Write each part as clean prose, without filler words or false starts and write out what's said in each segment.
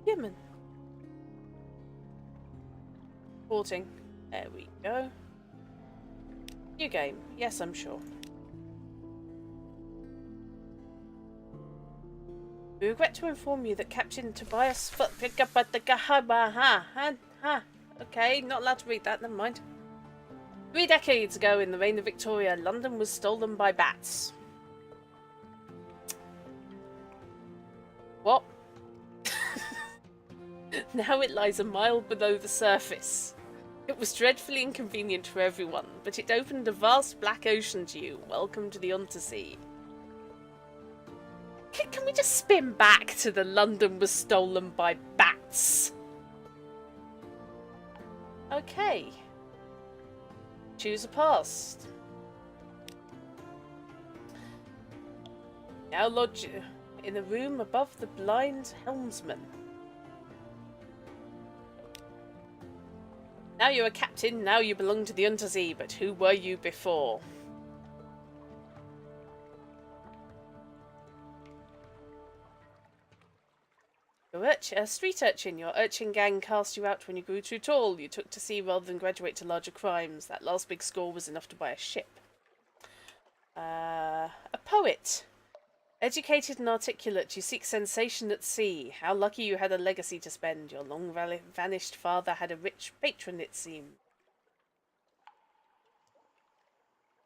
Human. Porting. There we go. New game. Yes, I'm sure. We regret to inform you that Captain Tobias Okay, not allowed to read that, never mind. 3 decades ago, in the reign of Victoria, London was stolen by bats. What? Now it lies a mile below the surface. It was dreadfully inconvenient for everyone, but it opened a vast black ocean to you. Welcome to the Untersea. Can we just spin back to the London was stolen by bats? Okay. Choose a past. Now lodge in a room above the blind helmsman. Now you're a captain, now you belong to the Untersea, but who were you before? You're a street urchin. Your urchin gang cast you out when you grew too tall. You took to sea rather than graduate to larger crimes. That last big score was enough to buy a ship. A poet. Educated and articulate, you seek sensation at sea. How lucky you had a legacy to spend. Your long vanished father had a rich patron, it seemed.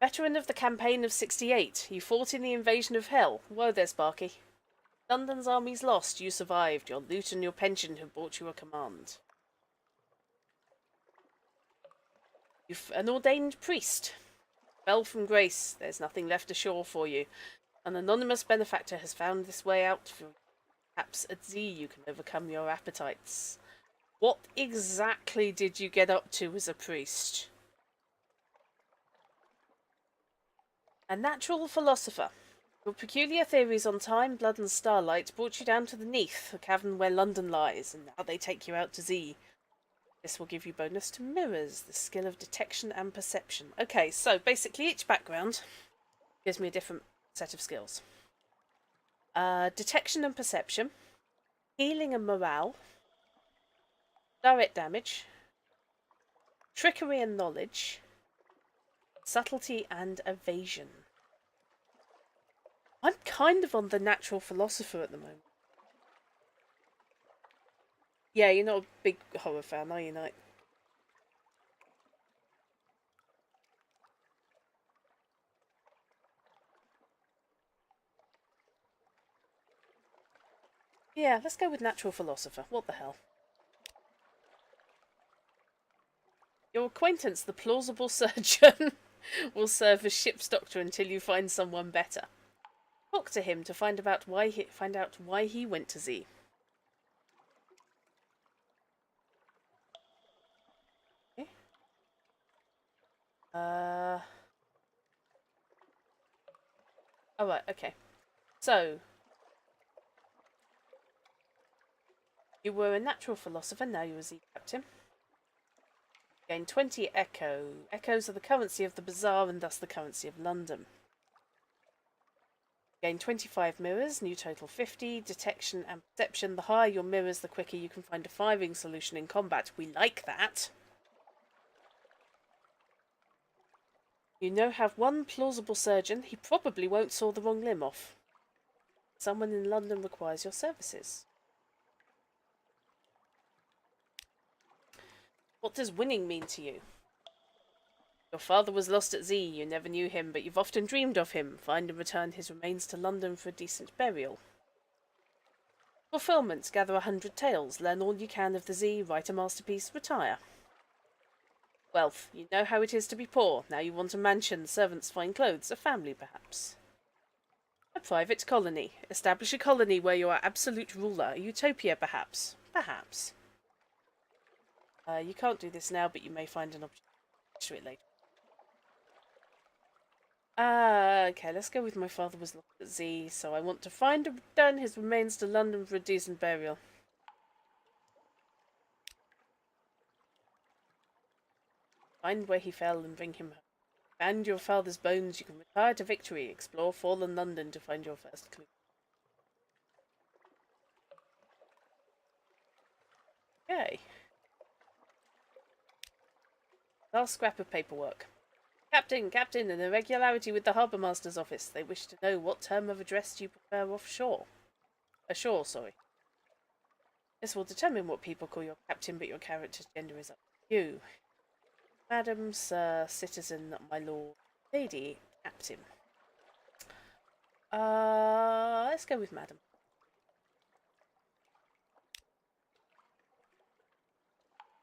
Veteran of the campaign of '68, you fought in the invasion of hell. Whoa there, Sparky. London's armies lost, you survived. Your loot and your pension have bought you a command. You're an ordained priest. Fell from grace, there's nothing left ashore for you. An anonymous benefactor has found this way out for you. Perhaps at Z you can overcome your appetites. What exactly did you get up to as a priest? A natural philosopher. Your peculiar theories on time, blood, and starlight brought you down to the Neath, the cavern where London lies, and now they take you out to Z. This will give you bonus to mirrors, the skill of detection and perception. Okay, so basically each background gives me a different set of skills. Detection and perception, healing and morale, direct damage, trickery and knowledge, subtlety and evasion. I'm kind of on the natural philosopher at the moment. Yeah, you're not a big horror fan, are you, Knight? Yeah, let's go with natural philosopher. What the hell? Your acquaintance, the plausible surgeon, will serve as ship's doctor until you find someone better. Talk to him to find out why he went to Z. Okay. Oh right, okay. So you were a natural philosopher, now you're a Z captain. Gain 20 echo. Echoes are the currency of the bazaar and thus the currency of London. Gain 25 mirrors, new total 50. Detection and perception. The higher your mirrors, the quicker you can find a firing solution in combat. We like that. You now have one plausible surgeon. He probably won't saw the wrong limb off. Someone in London requires your services. What does winning mean to you? Your father was lost at Z. You never knew him, but you've often dreamed of him. Find and return his remains to London for a decent burial. Fulfillment. Gather 100 tales. Learn all you can of the Z. Write a masterpiece. Retire. Wealth. You know how it is to be poor. Now you want a mansion, servants, fine clothes, a family perhaps. A private colony. Establish a colony where you are absolute ruler. A utopia perhaps. Perhaps. You can't do this now, but you may find an opportunity to do it later. Okay, let's go with my father was lost at Z, so I want to find and return his remains to London for a decent burial. Find where he fell and bring him home. Find your father's bones, you can retire to victory. Explore fallen London to find your first clue. Okay. Last scrap of paperwork. Captain, an irregularity with the Harbour Master's office. They wish to know what term of address do you prefer offshore. Ashore, sorry. This will determine what people call your captain, but your character's gender is up to you. Madam, sir, citizen, my lord, lady, captain. Let's go with madam.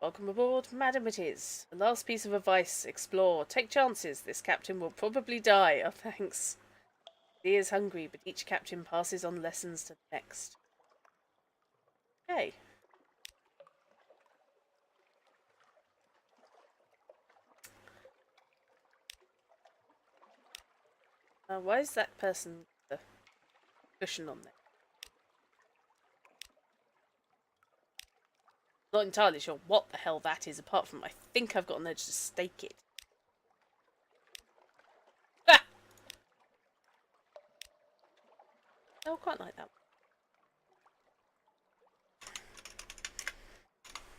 Welcome aboard, madam it is. The last piece of advice, explore, take chances. This captain will probably die. Oh, thanks. He is hungry, but each captain passes on lessons to the next. Okay. Why is that person the cushion on there? Not entirely sure what the hell that is, apart from I think I've got an urge to stake it. Ah! Oh, quite like that.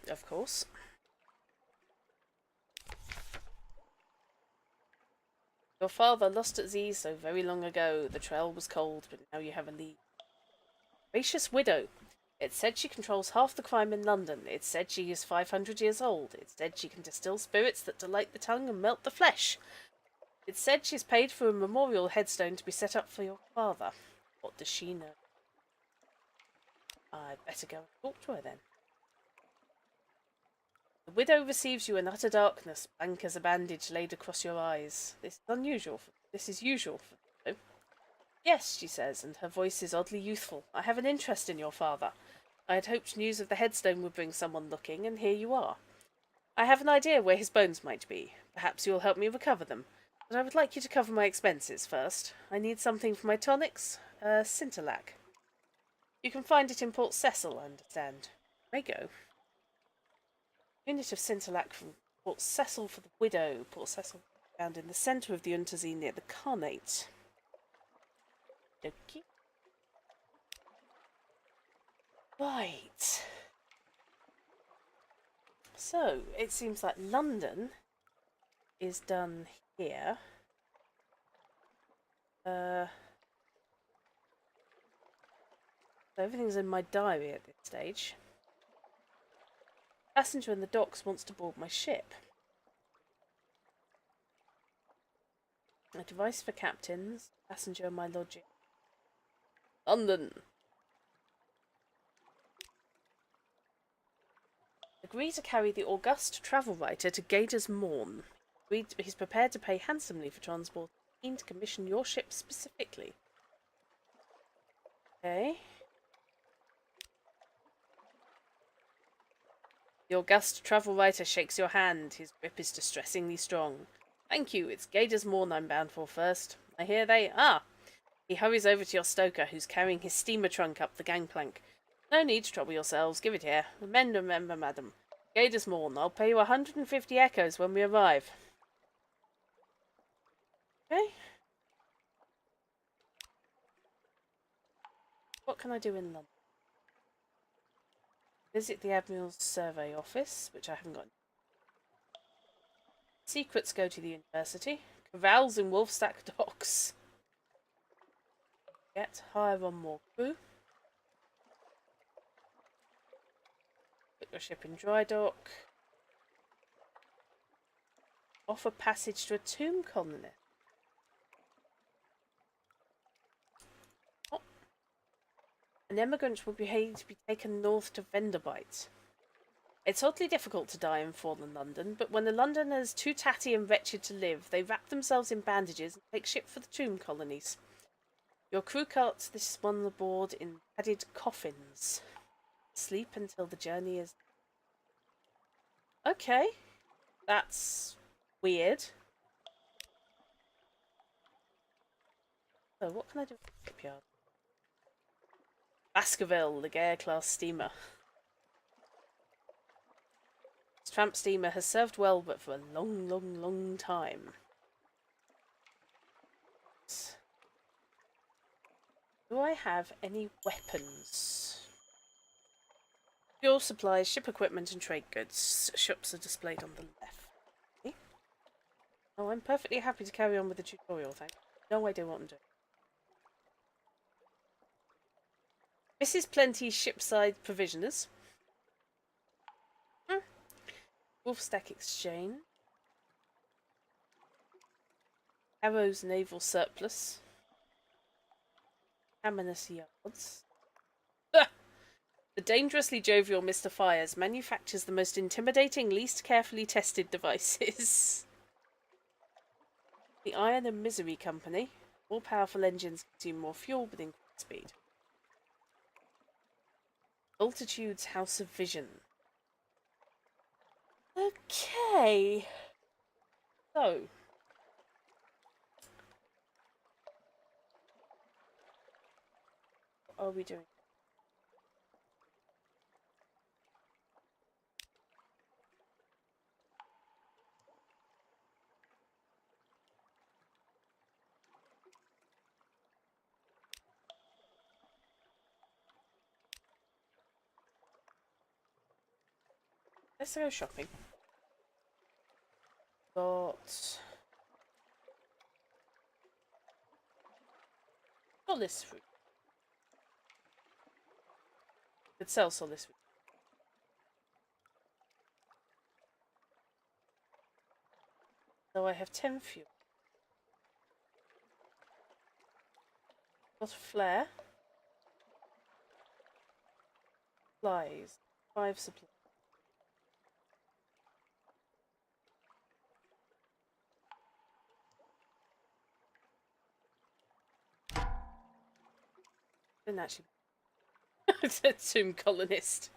Of course. Your father lost at sea so very long ago. The trail was cold, but now you have a lead. Gracious widow. It said she controls half the crime in London. It said she is 500 years old. It said she can distill spirits that delight the tongue and melt the flesh. It said she's paid for a memorial headstone to be set up for your father. What does she know? I'd better go and talk to her then. The widow receives you in utter darkness, blank as a bandage laid across your eyes. This is usual for the widow. Yes, she says, and her voice is oddly youthful. I have an interest in your father. I had hoped news of the headstone would bring someone looking, and here you are. I have an idea where his bones might be. Perhaps you will help me recover them. But I would like you to cover my expenses first. I need something for my tonics. Scintillac. You can find it in Port Cecil, I understand. May go. Unit of Scintillac from Port Cecil for the widow. Port Cecil found in the centre of the Untersee near the Carnate. Okie. Right. So, it seems like London is done here. Everything's in my diary at this stage. Passenger in the docks wants to board my ship. A device for captains. Passenger in my lodging. London. Agree to carry the august travel writer to Gator's Morn. He's prepared to pay handsomely for transport. Keen to commission your ship specifically. Okay. The august travel writer shakes your hand. His grip is distressingly strong. Thank you. It's Gator's Morn I'm bound for first. I hear they... He hurries over to your stoker, who's carrying his steamer trunk up the gangplank. No need to trouble yourselves. Give it here. Remember, madam. Gator's Morn. I'll pay you 150 echoes when we arrive. Okay. What can I do in London? Visit the Admiral's Survey Office, which I haven't got. Secrets go to the university. Carouse in Wolfstack Docks. Hire on more crew. Put your ship in dry dock. Offer passage to a tomb colonist. An emigrant will be taken north to Venderbite. It's oddly difficult to die in fallen London, but when the Londoners too tatty and wretched to live, they wrap themselves in bandages and take ship for the tomb colonies. Your crew carts this one aboard in padded coffins. Sleep until the journey is... Okay. That's weird. So what can I do with the shipyard? Baskerville, Laguerre-class steamer. This tramp steamer has served well, but for a long, long, long time. Do I have any weapons? Fuel supplies, ship equipment, and trade goods. Shops are displayed on the left. Okay. Oh, I'm perfectly happy to carry on with the tutorial, thanks. No idea what I'm doing. Mrs. Plenty's shipside provisioners. Wolfstack Exchange. Arrow's naval surplus. Caminus yards. The dangerously jovial Mr. Fires manufactures the most intimidating, least carefully tested devices. The Iron and Misery Company. More powerful engines consume more fuel with increased speed. Altitude's House of Vision. Okay. So. What are we doing? Let's go shopping. Got Sunless fruit. Could sell Sunless fruit. So I have 10 fuel. Got a flare. Supplies. 5 supplies. Didn't actually. It's a tomb colonist.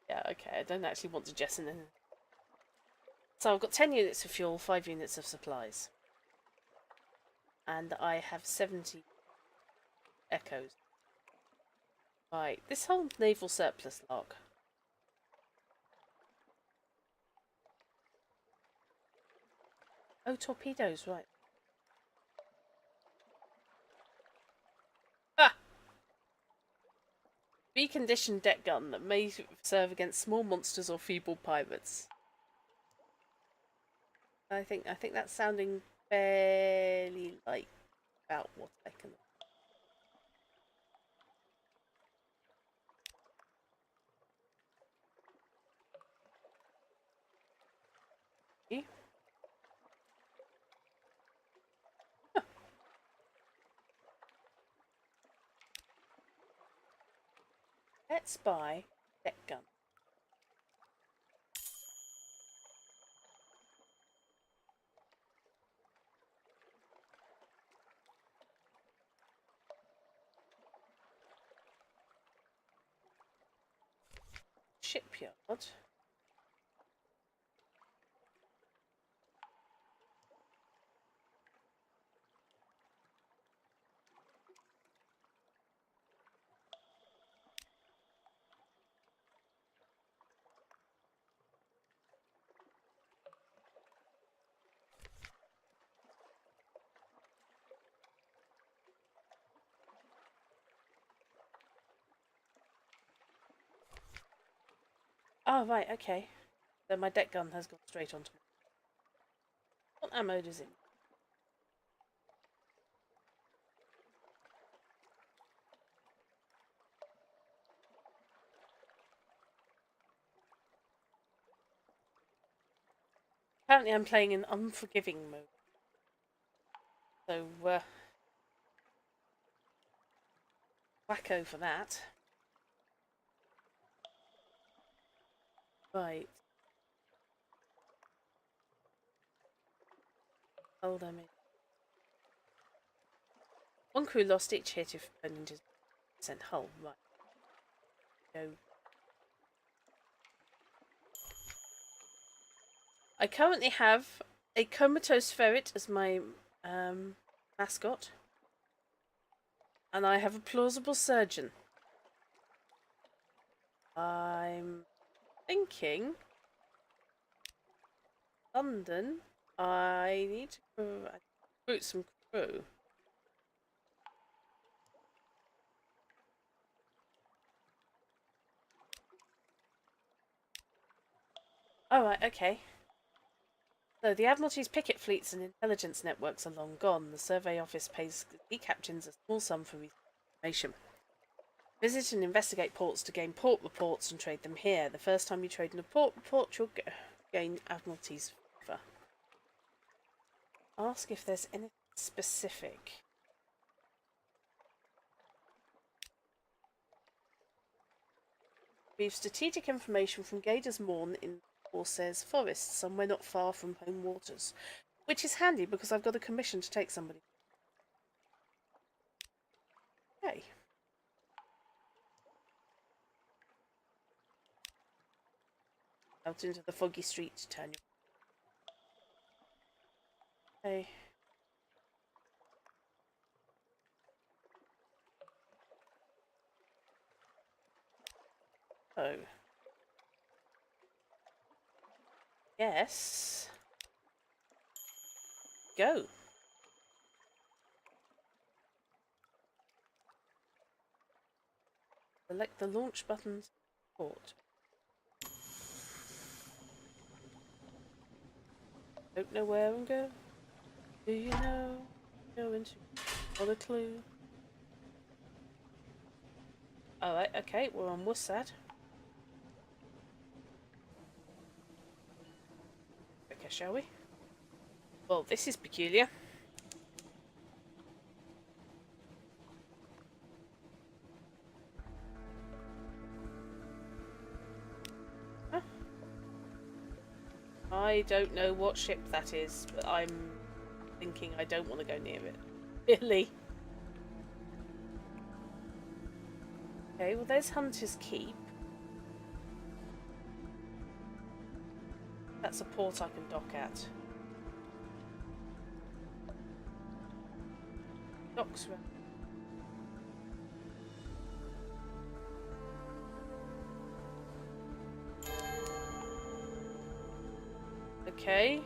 Yeah, okay, I don't actually want to jettison in. So I've got 10 units of fuel, 5 units of supplies. And I have 70 echoes. Right, this whole naval surplus log. Oh, torpedoes, right. Ah! Reconditioned deck gun that may serve against small monsters or feeble pirates. I think that's sounding fairly like about what I can. Huh. Let's buy deck gun. Shipyard. Oh, right, okay. Then my deck gun has gone straight onto me. What ammo does it? Apparently I'm playing in unforgiving mode. So, wacko for that. Right. Hold on a minute. One crew lost each hit if burned into percent hull. Right. Go. I currently have a comatose ferret as my mascot. And I have a plausible surgeon. I'm thinking London. I need to recruit some crew. Alright, okay. So the Admiralty's picket fleets and intelligence networks are long gone. The survey office pays sea captains a small sum for information. Visit and investigate ports to gain port reports and trade them here. The first time you trade in a port report, you'll gain Admiralty's favour. Ask if there's anything specific. We've strategic information from Gader's Morn in Corsair's Forest, somewhere not far from home waters. Which is handy because I've got a commission to take somebody. Okay. Out into the foggy street to turn your... Okay. Oh. Yes. Go. Select the launch button. Port. Don't know where I'm going. Do you know? Go into. Not a clue. Alright, okay, we're on Wussad. Okay, shall we? Well, this is peculiar. Huh? I don't know what ship that is, but I'm thinking I don't want to go near it. Really? Okay, well there's Hunter's Keep. That's a port I can dock at. Docks around. Okay.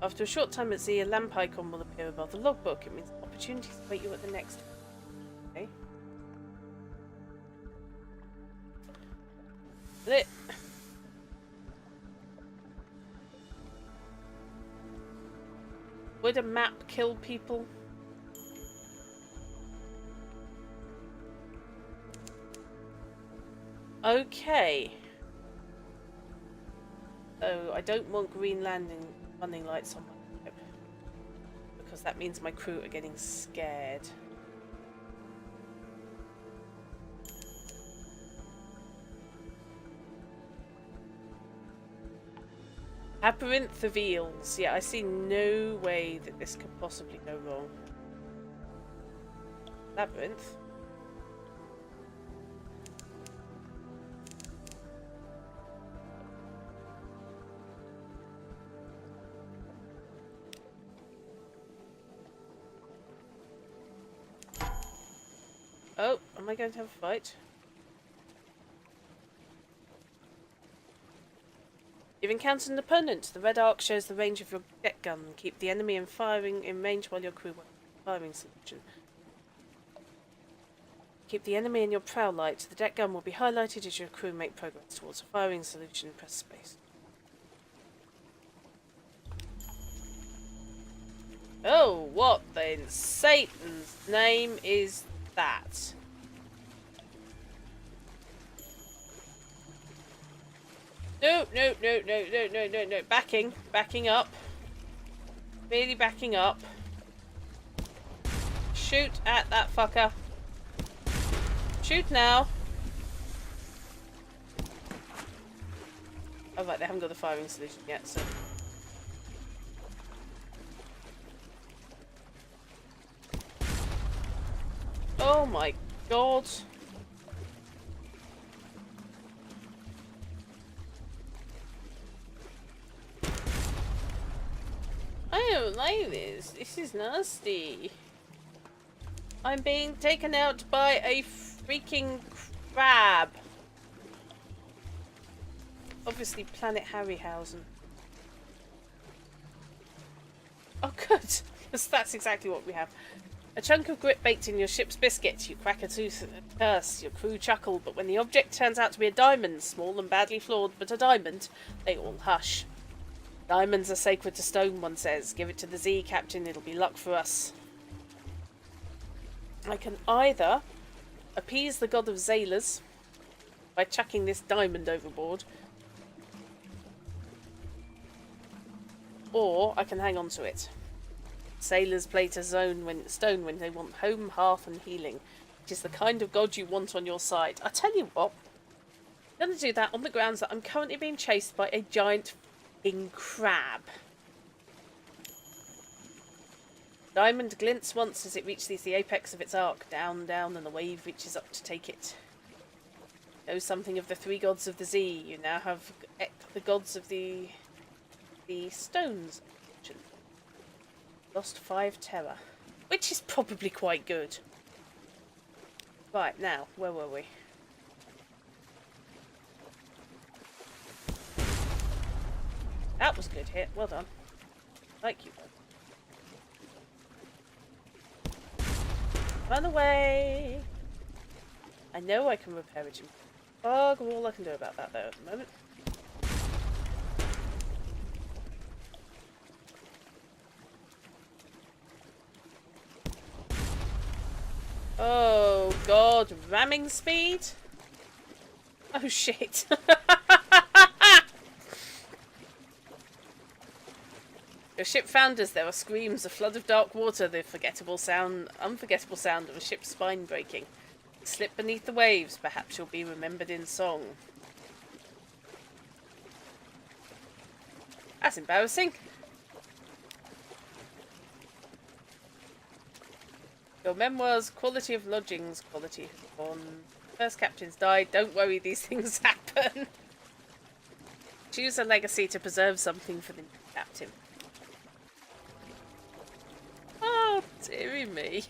After a short time at sea, a lamp icon will appear above the logbook. It means opportunities await you at the next. Okay. Lit. Would a map kill people? Okay. So I don't want green landing running lights on my ship because that means my crew are getting scared. Labyrinth of eels. Yeah, I see no way that this could possibly go wrong. Labyrinth. Oh, am I going to have a fight? You've encountered an opponent. The red arc shows the range of your deck gun. Keep the enemy in firing in range while your crew works on the firing solution. Keep the enemy in your prow light. The deck gun will be highlighted as your crew make progress towards a firing solution. Press space. Oh, what in Satan's name is that? No, no, no, no, no, no, no, no. Backing up. Really backing up. Shoot at that fucker. Shoot now. Oh right, they haven't got the firing solution yet, so... Oh my god. I don't like this. This is nasty. I'm being taken out by a freaking crab. Obviously Planet Harryhausen. Oh good. Because that's exactly what we have. A chunk of grit baked in your ship's biscuit. You crack a tooth and curse. Your crew chuckle, but when the object turns out to be a diamond, small and badly flawed, but a diamond, they all hush. Diamonds are sacred to stone, one says. Give it to the Z, Captain. It'll be luck for us. I can either appease the god of sailors by chucking this diamond overboard, or I can hang on to it. Sailors play to stone when they want home, hearth, and healing, which is the kind of god you want on your side. I tell you what, I'm going to do that on the grounds that I'm currently being chased by a giant f***ing crab. Diamond glints once as it reaches the apex of its arc. Down, down, and the wave reaches up to take it. Know something of the three gods of the Z. You now have the gods of the stones. Lost 5 terror, which is probably quite good. Right, now, where were we? That was a good hit. Well done. Like you. Run away! I know I can repair it. Bug all I can do about that though at the moment. Oh god, ramming speed? Oh shit. Your ship founders, there are screams, a flood of dark water, the unforgettable sound of a ship's spine breaking. Slip beneath the waves, perhaps you'll be remembered in song. That's embarrassing. Your memoirs, quality of lodgings, quality has gone. First captains died, don't worry, these things happen. Choose a legacy to preserve something for the new captain. Oh, dearie me.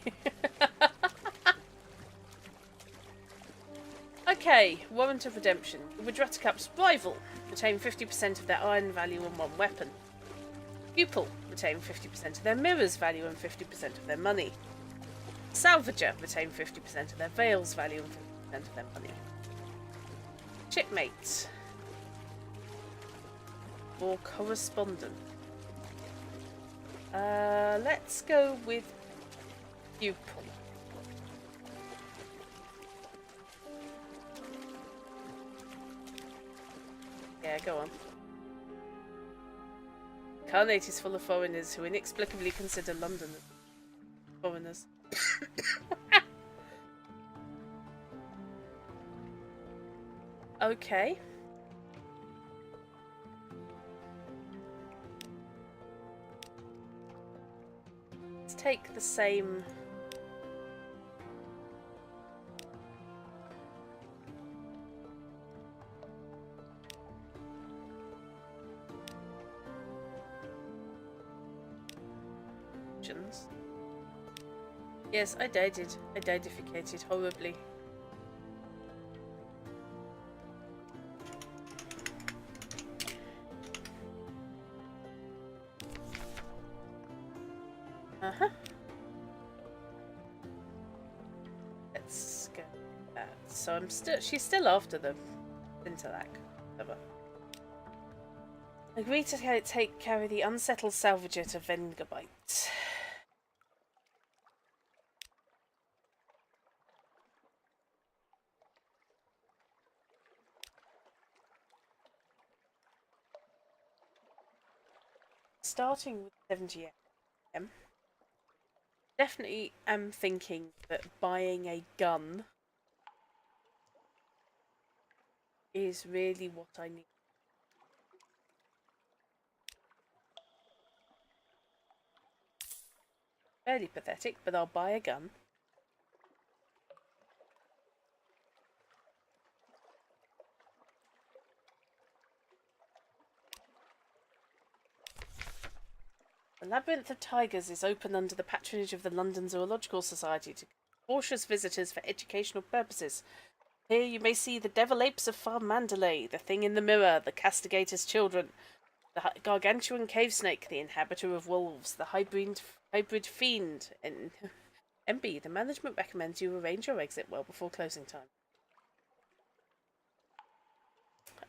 Okay, Warrant of Redemption. With Druttercup's rival, retain 50% of their iron value and 1 weapon. Pupil, retain 50% of their mirrors value and 50% of their money. Salvager, retain 50% of their veils value and 50% of their money. Shipmates. Or correspondent. Let's go with pupil. Yeah, go on. Carnate is full of foreigners who inexplicably consider London foreigners. Okay. Let's take the same. Yes, I dated. I dadificated horribly. Uh-huh. Let's go with that. So she's still after the intellect. Whatever. Agree to carry the unsettled salvager to Vengabite. Starting with 70 AM. Definitely am thinking that buying a gun is really what I need. Fairly pathetic, but I'll buy a gun. The Labyrinth of Tigers is open under the patronage of the London Zoological Society to cautious visitors for educational purposes. Here you may see the devil apes of Farm Mandalay, the thing in the mirror, the castigator's children, the gargantuan cave snake, the inhabitor of wolves, the hybrid fiend, and MB, the management recommends you arrange your exit well before closing time.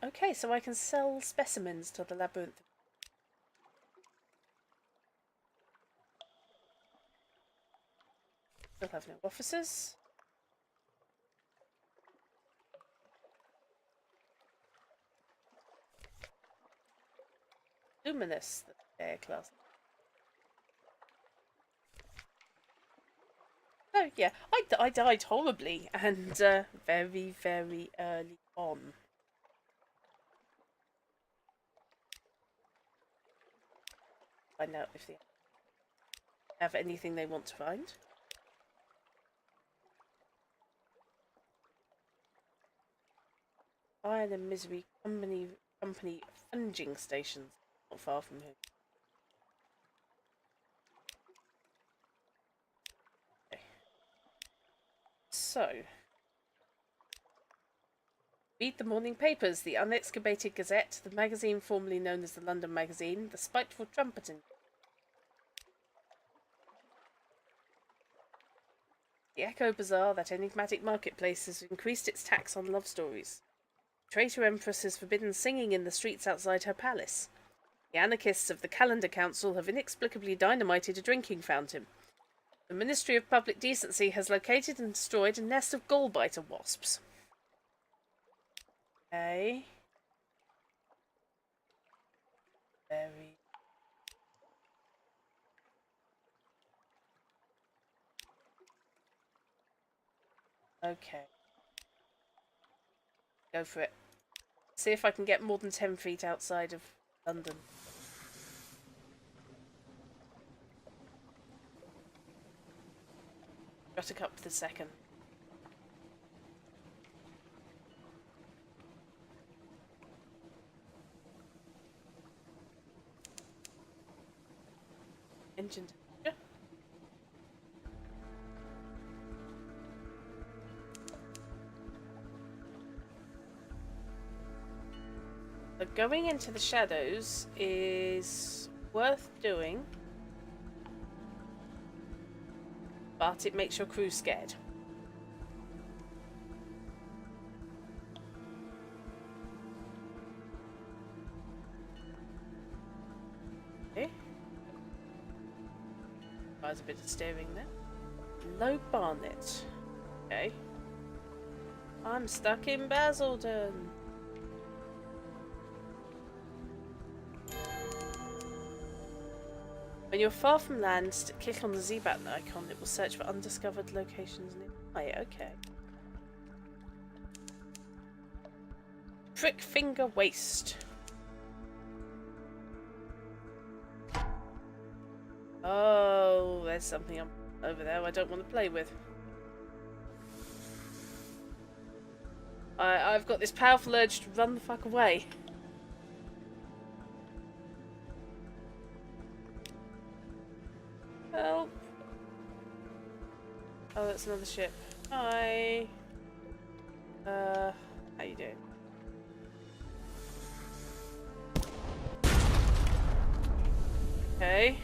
Okay, so I can sell specimens to the labyrinth. Still have no officers. Luminous, the air class. Oh yeah, I died horribly and very, very early on. Find out if they have anything they want to find. Iron and Misery Company funging stations not far from here. Okay. So, read the morning papers, the Unexcavated Gazette, the magazine formerly known as the London Magazine, the Spiteful Trumpeting. The Echo Bazaar, that enigmatic marketplace, has increased its tax on love stories. The traitor empress has forbidden singing in the streets outside her palace. The anarchists of the Calendar Council have inexplicably dynamited a drinking fountain. The Ministry of Public Decency has located and destroyed a nest of gallbiter wasps. Okay. Very. Okay. Go for it. See if I can get more than 10 feet outside of London. Druttercup the second. Engine temperature. So going into the shadows is worth doing, but it makes your crew scared. Okay. There's a bit of steering there. Low Barnet. Okay. I'm stuck in Basildon. When you're far from land, click on the Z-button icon. It will search for undiscovered locations nearby. Okay. Prick Finger Waste. Oh, there's something over there I don't want to play with. I've got this powerful urge to run the fuck away. Help. Oh, that's another ship. Hi. How you doing? Okay.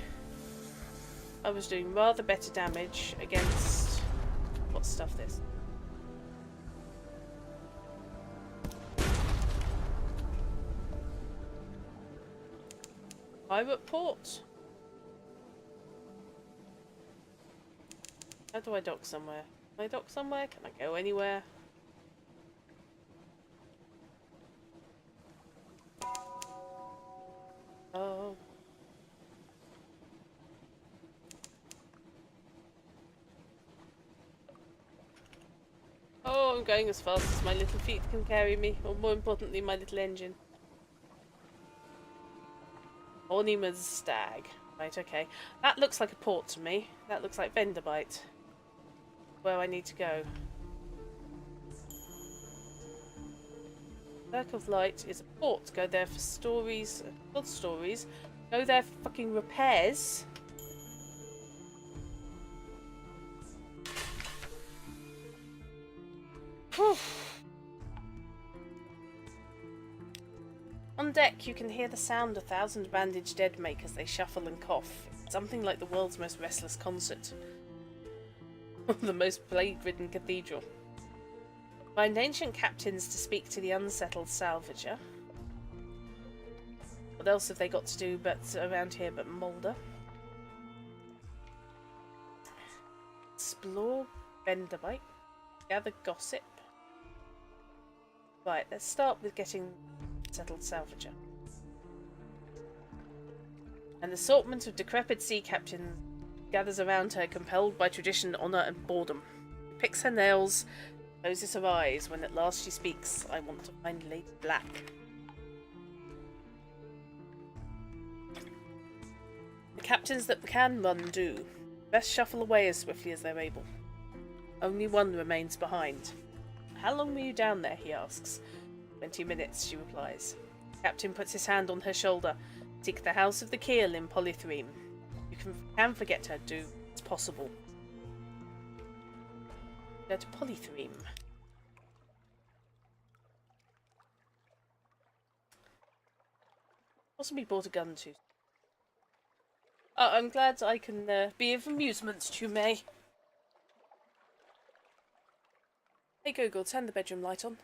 I was doing rather better damage against... What stuff this? Pirate port? How do I dock somewhere? Can I dock somewhere? Can I go anywhere? Oh. Oh, I'm going as fast as my little feet can carry me, or more importantly, my little engine. Horniman's Stag. Right, okay. That looks like a port to me. That looks like Venderbite. Where I need to go. Circle of Light is a port. Go there for stories, good stories. Go there for fucking repairs. Whew. On deck, you can hear the sound of 1,000 bandaged dead make as they shuffle and cough. It's something like the world's most restless concert. The most plague-ridden cathedral. Find ancient captains to speak to the unsettled salvager. What else have they got to do but around here but Moulder? Explore Benderbite. Gather gossip. Right, let's start with getting settled salvager. An assortment of decrepit sea captains gathers around her, compelled by tradition, honour, and boredom. She picks her nails, closes her eyes. When at last she speaks, I want to find Lady Black. The captains that can run do. Best shuffle away as swiftly as they're able. Only one remains behind. How long were you down there, he asks. 20 minutes, she replies. The captain puts his hand on her shoulder. Seek the house of the Keel in Polythreme. You can forget her, do. It's possible. Go to Polythreme. Possibly bought a gun too. Oh, I'm glad I can be of amusement to you, May. Hey Google, turn the bedroom light on.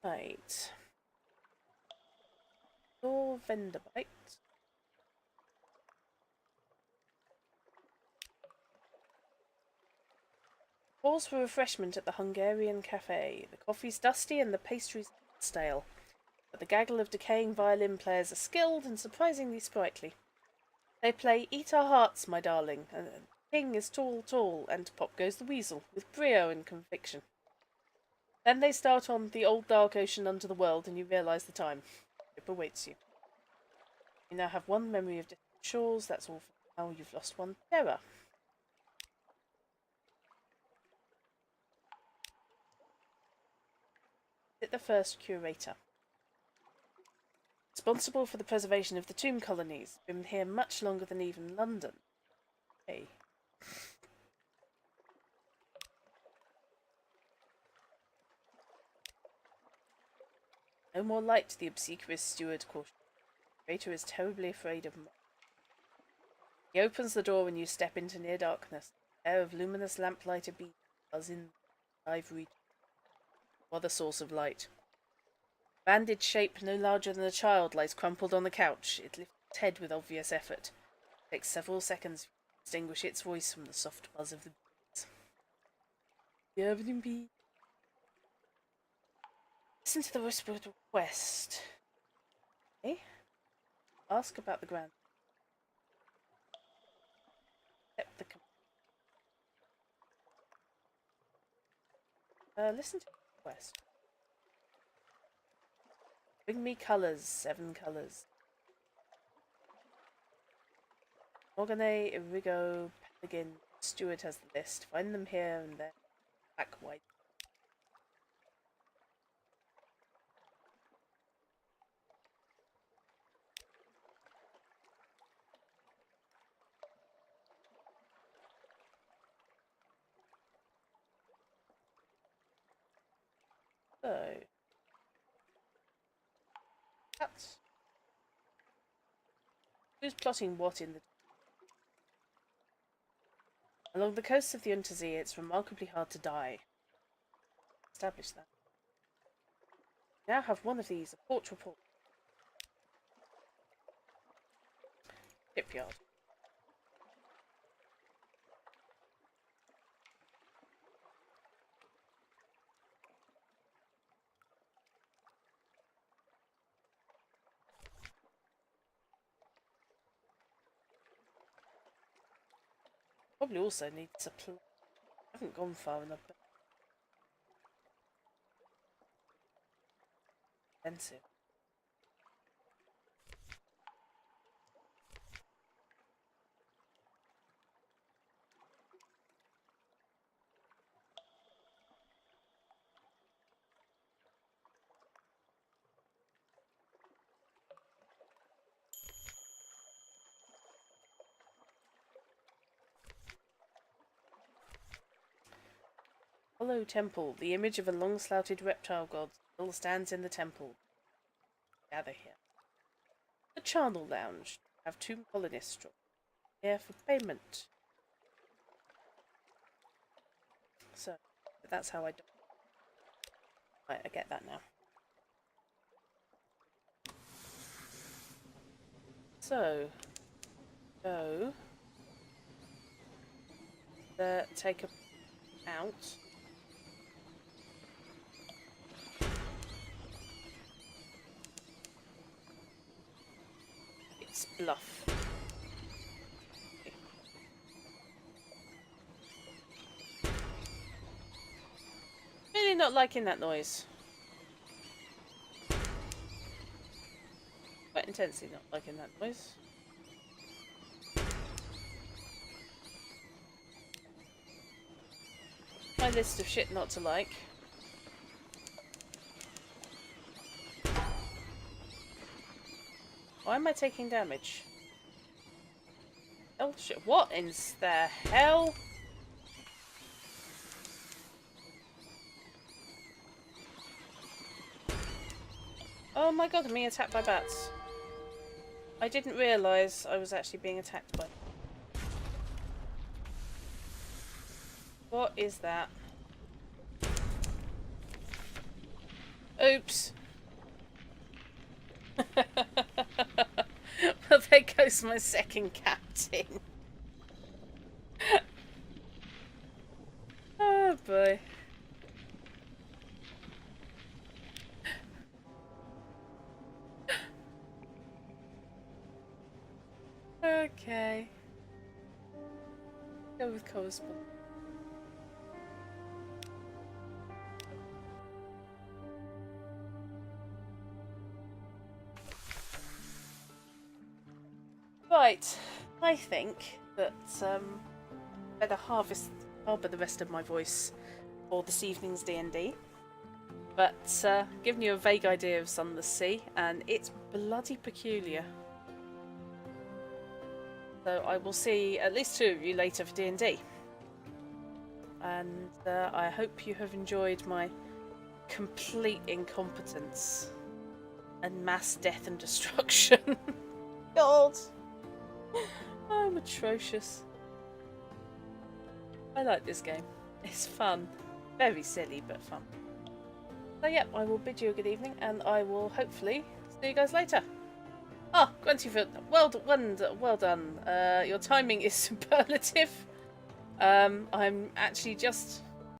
Right. Your vendor bite. Pause for refreshment at the Hungarian cafe. The coffee's dusty and the pastries stale, but the gaggle of decaying violin players are skilled and surprisingly sprightly. They play Eat Our Hearts, My Darling, and the king is tall, tall, and pop goes the weasel, with brio and conviction. Then they start on The Old Dark Ocean Under the World, and you realise the time. It awaits you. You now have one memory of distant shores, that's all for now. You've lost one terror. The first curator. Responsible for the preservation of the tomb colonies. Been here much longer than even London. Hey. No more light, the obsequious steward cautioned. The curator is terribly afraid of moth. He opens the door and you step into near darkness. A pair of luminous lamplighter beams buzz in the ivory. What a source of light. A banded shape no larger than a child lies crumpled on the couch. It lifts its head with obvious effort. It takes several seconds to distinguish its voice from the soft buzz of the bees. Bienvenue. Listen to the whispered request. Eh? Ask about the grand. Accept the listen to the request. Bring me colours, 7 colours. Morgane, Irigo, Pelican, Stewart has the list. Find them here and there. Black, white. So, that's who's plotting what in the. Along the coast of the Untersee, it's remarkably hard to die. Establish that. We now have one of these, a port report. Shipyard. Probably also need supply. I haven't gone far enough, but expensive. Hollow temple, the image of a long-slouted reptile god, Still stands in the temple. Gather here. The charnel lounge. Have 2 colonists here for payment. So, that's how I do. Right, I get that now. So, go. Take a out. It's bluff. Really not liking that noise. Quite intensely not liking that noise. My list of shit not to like. Why am I taking damage? Oh shit, what in the hell? Oh my god, I'm being attacked by bats. I didn't realise I was actually being attacked by... What is that? Oops. Well, there goes my second captain. Oh boy. Okay. Go with correspondence. Right, I think that better harbour the rest of my voice for this evening's D&D. But giving you a vague idea of Sunless Sea, and it's bloody peculiar. So I will see at least 2 of you later for D&D. And I hope you have enjoyed my complete incompetence and mass death and destruction. God! I'm atrocious. I like this game. It's fun. Very silly, but fun. So yeah, I will bid you a good evening, and I will hopefully see you guys later. Ah, Gruntyfoot, well done. Your timing is superlative. I'm actually just